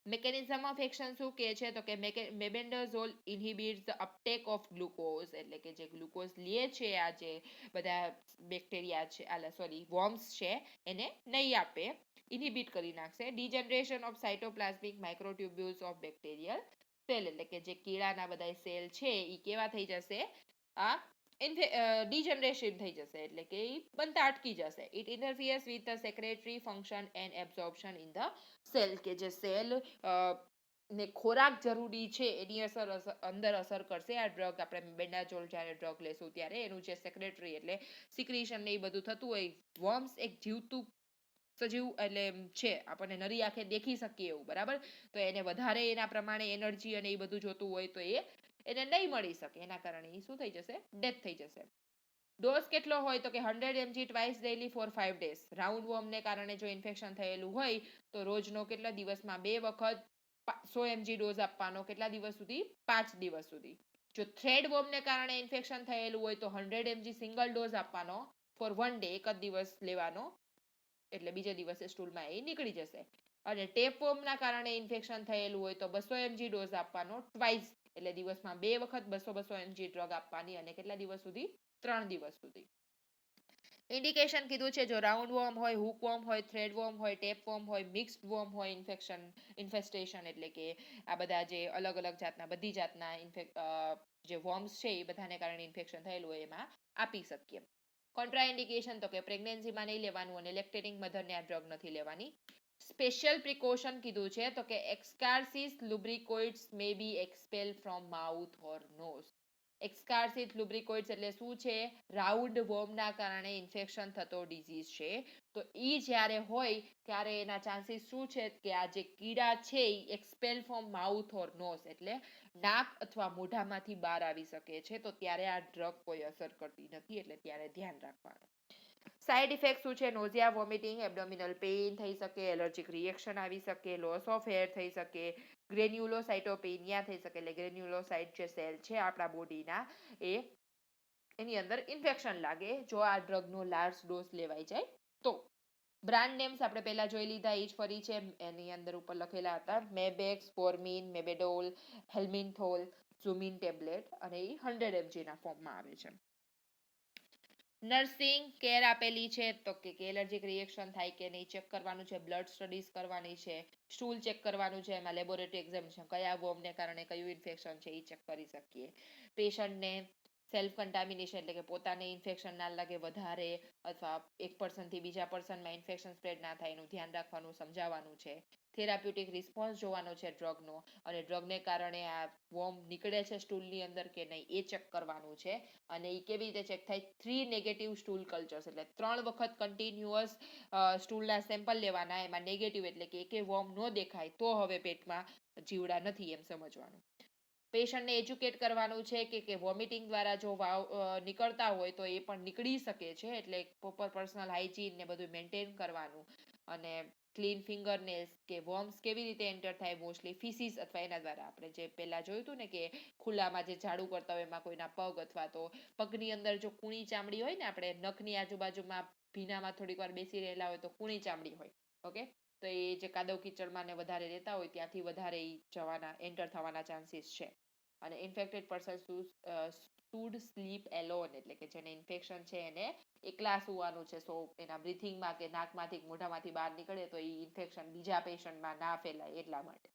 Mechanism of action શું કહે છે તો કે મેબેન્ડાઝોલ ઇન્હિબિટ્સ ધ અપટેક ઓફ ગ્લુકોઝ, એટલે કે જે ગ્લુકોઝ લે છે આ જે બધા બેક્ટેરિયા છે, વોર્મ્સ છે એને નહીં આપે, ઇન્હિબિટ કરી નાખશે. Degeneration of cytoplasmic microtubules of bacterial cell, એટલે કે જે કીડાના બધા સેલ છે એ કેવા થઈ જશે, આ ડિજનરેશન થઈ જશે, એટલે કે બનતા અટકી જશે. It interferes with the secretory function and absorption in the cell, કે જે સેલ ને ખોરાક જરૂરી છે એની અંદર અસર કરશે આ ડ્રગ. આપણે બેન્ડાઝોલ જ્યારે ડ્રગ લેશું ત્યારે એનું જે સેક્રેટરી એટલે સિક્રીશન ને એ બધું થતું હોય, વર્મ્સ એક જીવતું સજીવ એટલે છે, આપણને નરી આંખે દેખી શકીએ એવું, બરાબર, તો એને વધારે એના પ્રમાણે એનર્જી અને એ બધું જોતું હોય તો એને નહીં મળી શકે, એના કારણે એ શું થઈ જશે, ડેથ થઈ જશે. ડોઝ કેટલો હોય તો કે 100 mg twice daily for 5 days. Round વોર્મને કારણે જો ઇન્ફેક્શન થયેલું હોય તો રોજનો કેટલા દિવસમાં 2 વખત 100 mg ડોઝ આપવાનો, કેટલા દિવસ સુધી, 5 દિવસ સુધી. જો થ્રેડ વોર્મને કારણે ઇન્ફેક્શન થયેલું હોય તો 100 mg સિંગલ ડોઝ આપવાનો ફોર 1 day, એક જ દિવસ લેવાનો, એટલે બીજા દિવસે સ્ટૂલમાં એ નીકળી જશે. અને ટેપવોર્મના કારણે ઇન્ફેક્શન થયેલું હોય તો 200 mg ડોઝ આપવાનો ટ્વાઇસ, એટલે દિવસમાં 2 વખત 200 mg ડ્રગ આપવાની, અને કેટલા દિવસ સુધી, 3 દિવસ સુધી. ઇન્ડિકેશન કીધું છે, જો રાઉન્ડ વોર્મ હોય, હુક વોર્મ હોય, થ્રેડ વોર્મ હોય, ટેપ વોર્મ હોય, મિક્સ્ડ વોર્મ હોય, ઇન્ફેસ્ટેશન એટલે કે આ બધા જે અલગ અલગ જાતના, બધી જાતના જે વોર્મ્સ છે એ બધાને કારણે ઇન્ફેક્શન થયેલું હોય એમાં આપી શકીએ. કોન્ટ્રા ઇન્ડિકેશન તો કે પ્રેગ્નન્સીમાં નહીં લેવાનું, અને લેક્ટેટિંગ મધરને આ ડ્રગ નથી લેવાની. સ્પેશિયલ પ્રિકોશન કીધું છે તો કે એક્સકાર્સિસ લુબ્રિકોઇડ્સ મે બી એક્સપેલ ફ્રોમ માઉથ ઓર નોઝ. એક્સકાર્સિસ લુબ્રિકોઇડ્સ એટલે શું છે, રાઉન્ડ વોર્મના કારણે ઇન્ફેક્શન થતો ડિઝીઝ છે, તો ઈ જ્યારે હોય ત્યારે એના ચાન્સીસ શું છે કે આ જે કીડા છે એ એક્સપેલ ફ્રોમ માઉથ ઓર નોઝ એટલે નાક અથવા મોઢામાંથી બહાર આવી શકે છે, તો ત્યારે આ ડ્રગ કોઈ અસર કરતી નથી, એટલે ત્યારે ધ્યાન રાખવાનું. સાઇડ ઇફેક્ટ શું છે? નોઝિયા, વોમિટિંગ, એબડોમિનલ પેઇન થઈ શકે, એલર્જીક રિએક્શન આવી શકે, લોસ ઓફ હેર થઈ શકે, ગ્રેન્યુલોસાઇટોપેનિયા થઈ શકે. એટલે ગ્રેન્યુલોસાઇટ જે સેલ છે આપણા બોડીના, એ એની અંદર ઇન્ફેક્શન લાગે જો આ ડ્રગનો લાર્જ ડોઝ લેવાઈ જાય તો. બ્રાન્ડ નેમ્સ આપણે પહેલા જોઈ લીધા, એ જ ફરી છે. એની અંદર ઉપર લખેલા હતા મેબેક્સ, ફોર્મિન, મેબેડોલ, હેલ્મિન્થોલ, ઝુમિન ટેબ્લેટ, અને એ 100 mg ના ફોર્મમાં આવે છે. નર્સિંગ કેર આપેલી છે તો કે એલર્જીક રિએક્શન થાય કે નહીં ચેક કરવાનું છે, બ્લડ સ્ટડીઝ કરવાની છે, સ્ટૂલ ચેક કરવાનું છે, એમાં લેબોરેટરી એક્ઝામિનેશન કયા વોર્મને કારણે કયું ઇન્ફેક્શન છે એ ચેક કરી શકીએ. પેશન્ટને સેલ્ફ કન્ટામિનેશન એટલે કે પોતાને ઇન્ફેક્શન ના લાગે વધારે, અથવા એક પર્સનથી બીજા પર્સનમાં ઇન્ફેક્શન સ્પ્રેડ ના થાય એનું ધ્યાન રાખવાનું, સમજાવવાનું છે. થેરાપ્યુટિક રિસ્પોન્સ જોવાનો છે ડ્રગનો, અને ડ્રગને કારણે આ વોર્મ નીકળે છે સ્ટૂલની અંદર કે નહીં એ ચેક કરવાનું છે. અને એ કેવી રીતે ચેક થાય? 3 નેગેટિવ સ્ટૂલ કલ્ચર્સ, એટલે 3 વખત કન્ટિન્યુઅસ સ્ટૂલના સેમ્પલ લેવાના, એમાં નેગેટિવ એટલે કે એકે વોર્મ ન દેખાય તો હવે પેટમાં જીવડા નથી એમ સમજવાનું. પેશન્ટને એજ્યુકેટ કરવાનું છે કે વોમિટિંગ દ્વારા જો વાવ નીકળતા હોય તો એ પણ નીકળી શકે છે, એટલે પ્રોપર પર્સનલ હાઇજીન ને બધું મેન્ટેન કરવાનું. અને ક્લીન ફિંગર નેલ્સ, કે વોર્મ્સ કેવી રીતે એન્ટર થાય? મોસ્ટલી ફીસીસ અથવા એના દ્વારા. આપણે જે પહેલા જોયું હતું ને કે ખુલ્લામાં જે ઝાડુ કરતા હોય એમાં કોઈના પગ અથવા તો પગની અંદર જો કૂણી ચામડી હોય ને, આપણે નખની આજુબાજુમાં ભીનામાં થોડીક વાર બેસી રહેલા હોય તો કૂણી ચામડી હોય, ઓકે, તો એ જે કાદવ કીચડમાં ને વધારે રહેતા હોય ત્યાંથી વધારે જવાના એન્ટર થવાના ચાન્સીસ છે. અને infected person should sleep alone, એટલે કે જેને ઇન્ફેક્શન છે એને એકલા સુવાનું છે. સો એના બ્રીથિંગમાં કે નાકમાંથી મોઢામાંથી બહાર નીકળે તો એ ઇન્ફેક્શન બીજા પેશન્ટમાં ના ફેલાય એટલા માટે.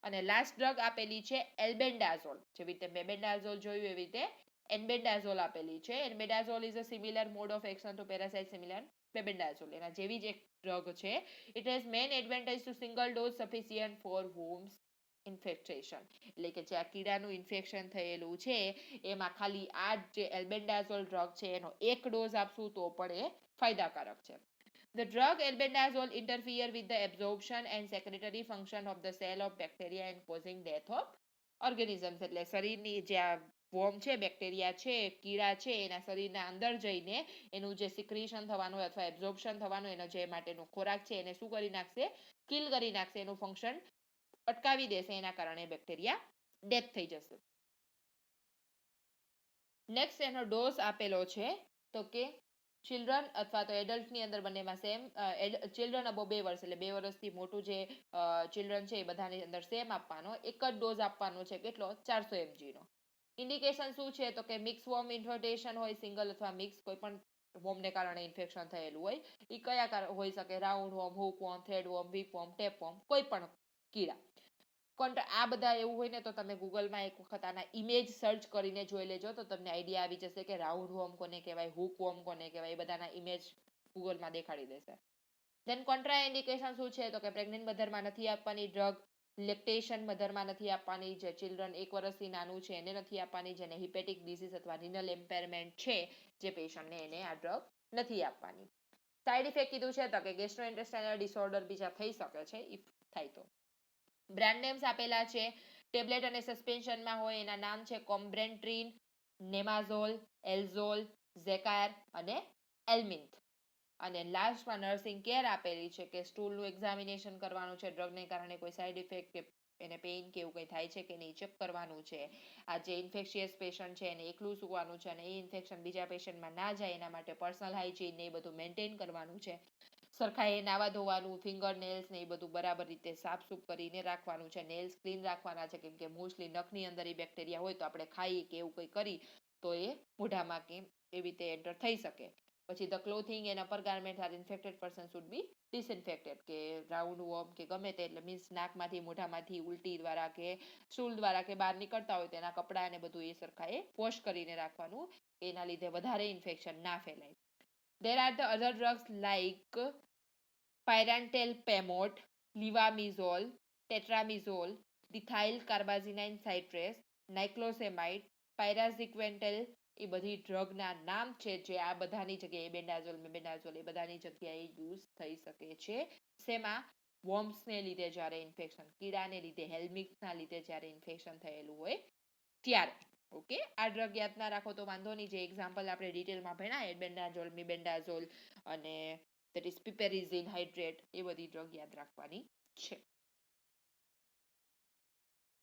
અને લાસ્ટ ડ્રગ આપેલી છે એલ્બેન્ડાઝોલ. જેવી રીતે મેબેન્ડાઝોલ જોયું એવી રીતે એન્બેન્ડાઝોલ આપેલી છે. Albendazole is a similar mode of action to parasite similar mebendazole. એના જેવી જ એક ડ્રગ છે. It has main advantage to single dose sufficient for worms infestation. એટલે કે જે આ કીડાનું ઇન્ફેક્શન થયેલું છે એમાં ખાલી આ જે એલ્બેન્ડાઝોલ ડ્રગ છે એનો એક ડોઝ આપશું તો પણ એ ફાયદાકારક છે. The drug albendazole interfere with the absorption and secretory function of the cell of bacteria and causing death of organisms. એટલે શરીરની જે આ વોર્મ છે, બેક્ટેરિયા છે, કીડા છે, એના શરીરના અંદર જઈને એનું જે સિક્રીશન થવાનું અથવા એબ્ઝોર્પ્શન થવાનું એનો જે માટેનો ખોરાક છે એને શું કરી નાખશે? કિલ કરી નાખશે, એનું ફંક્શન અટકાવી દેશે, એના કારણે બેક્ટેરિયા ડેથ થઈ જશે. નેક્સ્ટ એનો ડોઝ આપેલો છે તો કે ચિલ્ડ્રન અથવા તો એડલ્ટની અંદર બંનેમાં સેમ. ચિલ્ડ્રન અબો 2 વર્ષ એટલે 2 વર્ષથી મોટું જે ચિલ્ડ્રન છે એ બધાની અંદર સેમ આપવાનો. એક જ ડોઝ આપવાનો છે, કેટલો? 400 mg નો. ઇન્ડિકેશન શું છે તો કે મિક્સ વોર્મ ઇન્ફેક્ટેશન હોય, સિંગલ અથવા મિક્સ કોઈ પણ વોર્મને કારણે ઇન્ફેક્શન થયેલું હોય. એ કયા હોઈ શકે? Round worm, hook worm, thread worm, whip worm, tape worm, કોઈ પણ કીડા. આ બધા એવું હોય ને તો તમે ગૂગલમાં એક વખત આના ઇમેજ સર્ચ કરીને જોઈ લેજો તો તમને આઈડિયા આવી જશે કે રાઉન્ડ વોર્મ કોને કહેવાય, હુક વોર્મ કોને કહેવાય, એ બધાના ઇમેજ ગૂગલમાં દેખાડી દેશે. ધેન કોન્ટ્રા ઇન્ડિકેશન શું છે તો કે પ્રેગ્નન્ટ મધરમાં નથી આપવાની ડ્રગ, લેક્ટેશન મધરમાં નથી આપવાની, જે ચિલ્ડ્રન 1 વર્ષથી નાનું છે એને નથી આપવાની, જેને હિપેટિક ડિસીઝ અથવા રિનલ એમ્પેરમેન્ટ છે જે પેશન્ટને, એને આ ડ્રગ નથી આપવાની. સાઇડ ઇફેક્ટ કીધું છે તો કે ગેસ્ટ્રોઇન્ટેસ્ટાઇનલ ડિસઓર્ડર બીજા થઈ શકે છે ઇફ થાય તો. બ્રાન્ડ નેમ્સ આપેલા છે. ટેબ્લેટ અને સસ્પેન્શનમાં હોય એના નામ છે કોમ્બ્રેન્ટ્રીન, નેમાઝોલ, એલ્ઝોલ, ઝેકાર અને એલ્મિન્થ. અને લાસ્ટમાં નર્સિંગ કેર આપેલી છે કે સ્ટૂલનું એક્ઝામિનેશન કરવાનું છે, ડ્રગને કારણે કોઈ સાઇડ ઇફેક્ટ કે એને પેઇન કે એવું કંઈ થાય છે કે નહીં ચેક કરવાનું છે. આ જે ઇન્ફેક્શિયસ પેશન્ટ છે એને એકલું સુવાનું છે અને એ ઇન્ફેક્શન બીજા પેશન્ટમાં ના જાય એના માટે પર્સનલ હાઇજીન ને એ બધું મેન્ટેન કરવાનું છે. સરખાએ નાવા ધોવાનું, ફિંગર નેલ્સ ને એ બધું બરાબર રીતે સાફસૂફ કરીને રાખવાનું છે. નેલ્સ ક્લીન રાખવાના છે, કેમ કે મોસ્ટલી નખની અંદર એ બેક્ટેરિયા હોય તો આપણે ખાઈએ કે એવું કંઈ કરી તો એ મોઢામાં કે એવી રીતે એન્ટર થઈ શકે. પછી the clothing and upper garment are infected person should be disinfected, કે રાઉન્ડ વોર્મ કે ગમે તે, એટલે મીન્સ નાકમાંથી, મોઢામાંથી, ઉલટી દ્વારા કે સ્ટૂલ દ્વારા કે બહાર નીકળતા હોય તેના કપડાં ને બધું એ સરખાએ વોશ કરીને રાખવાનું, એના લીધે વધારે ઇન્ફેક્શન ના ફેલાય. There are the other drugs like pyrantelpamode, levamisole, tetramizole, dithyl carbazine citrate, niclosamide, pyrazinamide. એ બધી ડ્રગના નામ છે જે આ બધાની જગ્યાએ બેન્ડાઝોલ, મેબેન્ડાઝોલ એ બધાની જગ્યાએ યુઝ થઈ શકે છે. શેમાં? વોર્મ્સને લીધે જ્યારે ઇન્ફેક્શન, કીડાને લીધે, હેલ્મિન્થના લીધે જ્યારે ઇન્ફેક્શન થયેલું હોય ત્યારે. ઓકે, આ ડ્રગ યાદ ના રાખો તો વાંધો નહીં, જે એક્ઝામ્પલ આપણે ડિટેલમાં ભણ્યા એલ્બેન્ડાઝોલ, મેબેન્ડાઝોલ અને that is piperazine hydrate એ બધી ડ્રગ યાદ રાખવાની છે.